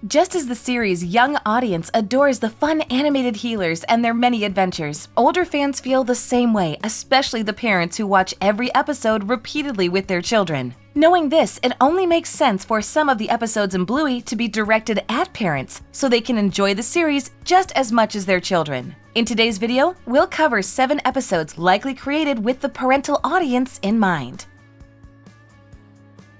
Just as the series' young audience adores the fun animated healers and their many adventures, older fans feel the same way, especially the parents who watch every episode repeatedly with their children. Knowing this, it only makes sense for some of the episodes in Bluey to be directed at parents so they can enjoy the series just as much as their children. In today's video, we'll cover 7 episodes likely created with the parental audience in mind.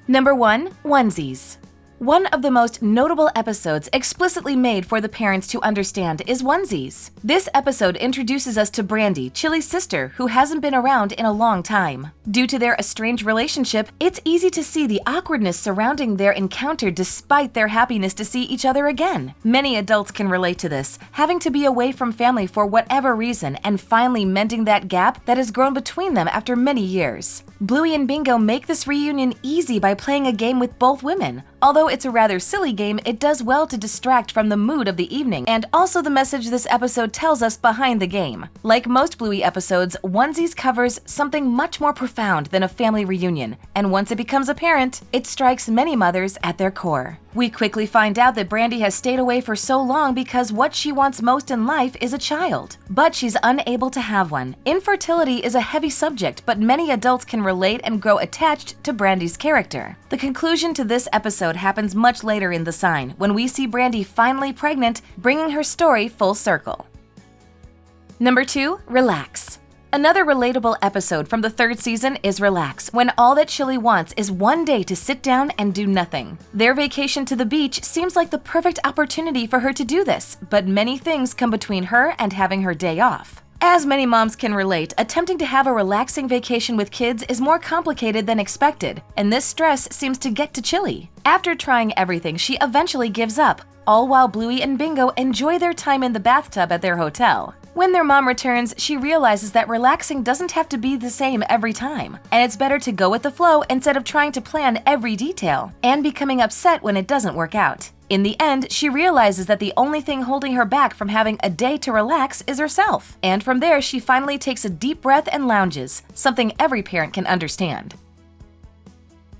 Number 1. Onesies. One of the most notable episodes explicitly made for the parents to understand is Onesies. This episode introduces us to Brandy, Chili's sister, who hasn't been around in a long time. Due to their estranged relationship, it's easy to see the awkwardness surrounding their encounter despite their happiness to see each other again. Many adults can relate to this, having to be away from family for whatever reason and finally mending that gap that has grown between them after many years. Bluey and Bingo make this reunion easy by playing a game with both women. Although it's a rather silly game, it does well to distract from the mood of the evening and also the message this episode tells us behind the game. Like most Bluey episodes, Onesies covers something much more profound than a family reunion, and once it becomes apparent, it strikes many mothers at their core. We quickly find out that Brandy has stayed away for so long because what she wants most in life is a child. But she's unable to have one. Infertility is a heavy subject, but many adults can relate and grow attached to Brandy's character. The conclusion to this episode happens much later in The Sign, when we see Brandy finally pregnant, bringing her story full circle. Number 2. Relax. Another relatable episode from the 3rd season is Relax, when all that Chili wants is one day to sit down and do nothing. Their vacation to the beach seems like the perfect opportunity for her to do this, but many things come between her and having her day off. As many moms can relate, attempting to have a relaxing vacation with kids is more complicated than expected, and this stress seems to get to Chili. After trying everything, she eventually gives up, all while Bluey and Bingo enjoy their time in the bathtub at their hotel. When their mom returns, she realizes that relaxing doesn't have to be the same every time, and it's better to go with the flow instead of trying to plan every detail and becoming upset when it doesn't work out. In the end, she realizes that the only thing holding her back from having a day to relax is herself, and from there she finally takes a deep breath and lounges, something every parent can understand.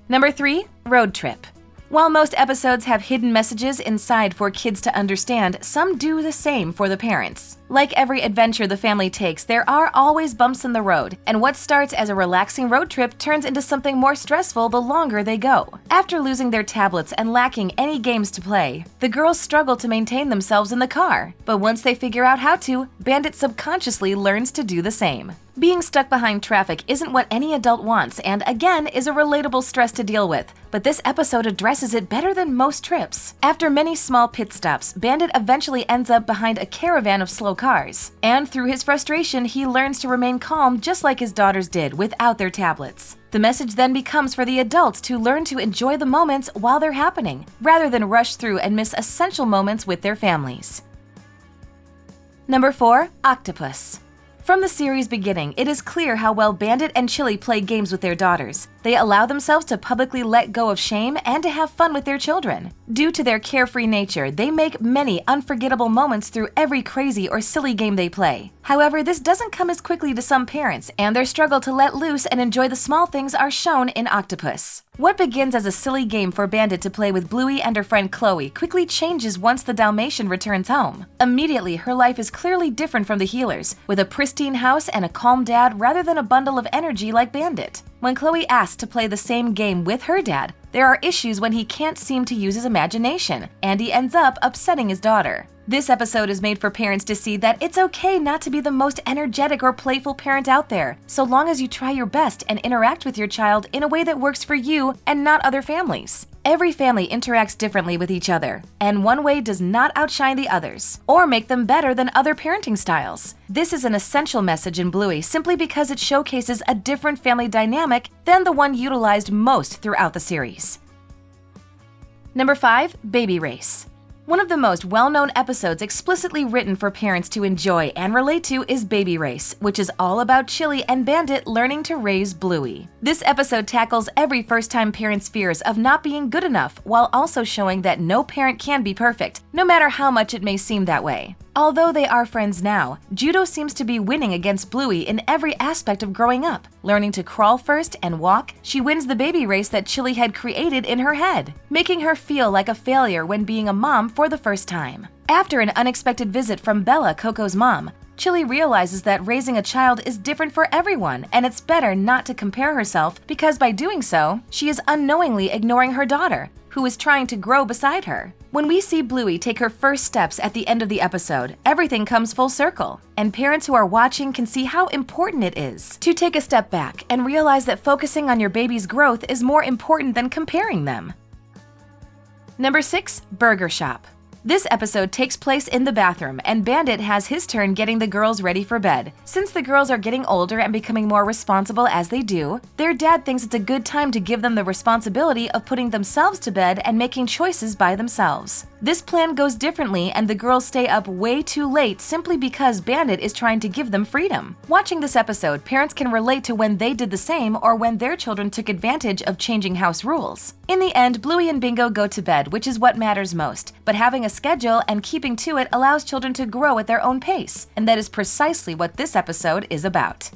Number 3. Road Trip. While most episodes have hidden messages inside for kids to understand, some do the same for the parents. Like every adventure the family takes, there are always bumps in the road, and what starts as a relaxing road trip turns into something more stressful the longer they go. After losing their tablets and lacking any games to play, the girls struggle to maintain themselves in the car. But once they figure out how to, Bandit subconsciously learns to do the same. Being stuck behind traffic isn't what any adult wants and, again, is a relatable stress to deal with, but this episode addresses it better than most trips. After many small pit stops, Bandit eventually ends up behind a caravan of slow cars. And through his frustration, he learns to remain calm just like his daughters did without their tablets. The message then becomes for the adults to learn to enjoy the moments while they're happening, rather than rush through and miss essential moments with their families. Number 4. Octopus. From the series' beginning, it is clear how well Bandit and Chili play games with their daughters. They allow themselves to publicly let go of shame and to have fun with their children. Due to their carefree nature, they make many unforgettable moments through every crazy or silly game they play. However, this doesn't come as quickly to some parents, and their struggle to let loose and enjoy the small things are shown in Octopus. What begins as a silly game for Bandit to play with Bluey and her friend Chloe quickly changes once the Dalmatian returns home. Immediately, her life is clearly different from the healers, with a pristine house and a calm dad rather than a bundle of energy like Bandit. When Chloe asks to play the same game with her dad, there are issues when he can't seem to use his imagination, and he ends up upsetting his daughter. This episode is made for parents to see that it's okay not to be the most energetic or playful parent out there, so long as you try your best and interact with your child in a way that works for you and not other families. Every family interacts differently with each other, and one way does not outshine the others, or make them better than other parenting styles. This is an essential message in Bluey simply because it showcases a different family dynamic than the one utilized most throughout the series. Number 5. Baby Race. One of the most well-known episodes explicitly written for parents to enjoy and relate to is Baby Race, which is all about Chili and Bandit learning to raise Bluey. This episode tackles every first-time parent's fears of not being good enough while also showing that no parent can be perfect, no matter how much it may seem that way. Although they are friends now, Judo seems to be winning against Bluey in every aspect of growing up. Learning to crawl first and walk, she wins the baby race that Chili had created in her head, making her feel like a failure when being a mom for the first time. After an unexpected visit from Bella, Coco's mom, Chili realizes that raising a child is different for everyone, and it's better not to compare herself because by doing so, she is unknowingly ignoring her daughter, who is trying to grow beside her. When we see Bluey take her first steps at the end of the episode, everything comes full circle, and parents who are watching can see how important it is to take a step back and realize that focusing on your baby's growth is more important than comparing them. Number 6. Burger Shop. This episode takes place in the bathroom, and Bandit has his turn getting the girls ready for bed. Since the girls are getting older and becoming more responsible as they do, their dad thinks it's a good time to give them the responsibility of putting themselves to bed and making choices by themselves. This plan goes differently, and the girls stay up way too late simply because Bandit is trying to give them freedom. Watching this episode, parents can relate to when they did the same or when their children took advantage of changing house rules. In the end, Bluey and Bingo go to bed, which is what matters most, but having a schedule and keeping to it allows children to grow at their own pace, and that is precisely what this episode is about.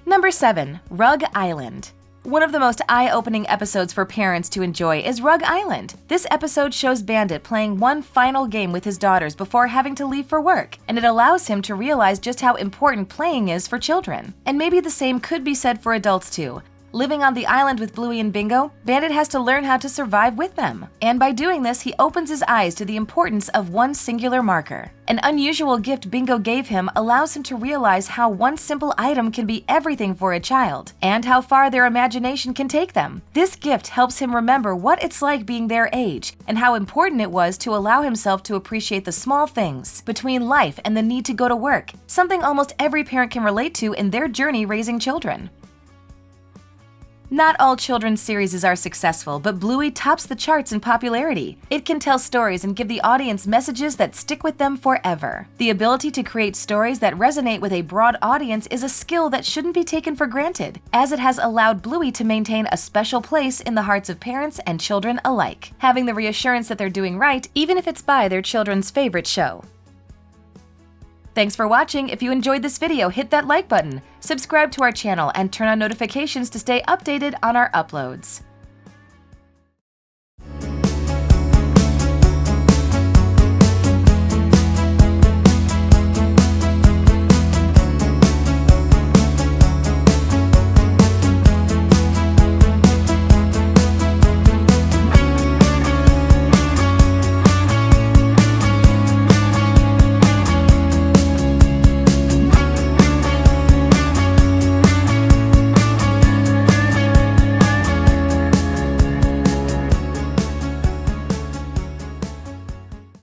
Number 7. Rug Island. One of the most eye-opening episodes for parents to enjoy is Rug Island. This episode shows Bandit playing one final game with his daughters before having to leave for work, and it allows him to realize just how important playing is for children. And maybe the same could be said for adults too. Living on the island with Bluey and Bingo, Bandit has to learn how to survive with them. And by doing this, he opens his eyes to the importance of one singular marker. An unusual gift Bingo gave him allows him to realize how one simple item can be everything for a child, and how far their imagination can take them. This gift helps him remember what it's like being their age, and how important it was to allow himself to appreciate the small things between life and the need to go to work, something almost every parent can relate to in their journey raising children. Not all children's series are successful, but Bluey tops the charts in popularity. It can tell stories and give the audience messages that stick with them forever. The ability to create stories that resonate with a broad audience is a skill that shouldn't be taken for granted, as it has allowed Bluey to maintain a special place in the hearts of parents and children alike, having the reassurance that they're doing right even if it's by their children's favorite show. Thanks for watching. If you enjoyed this video, hit that like button, subscribe to our channel, and turn on notifications to stay updated on our uploads.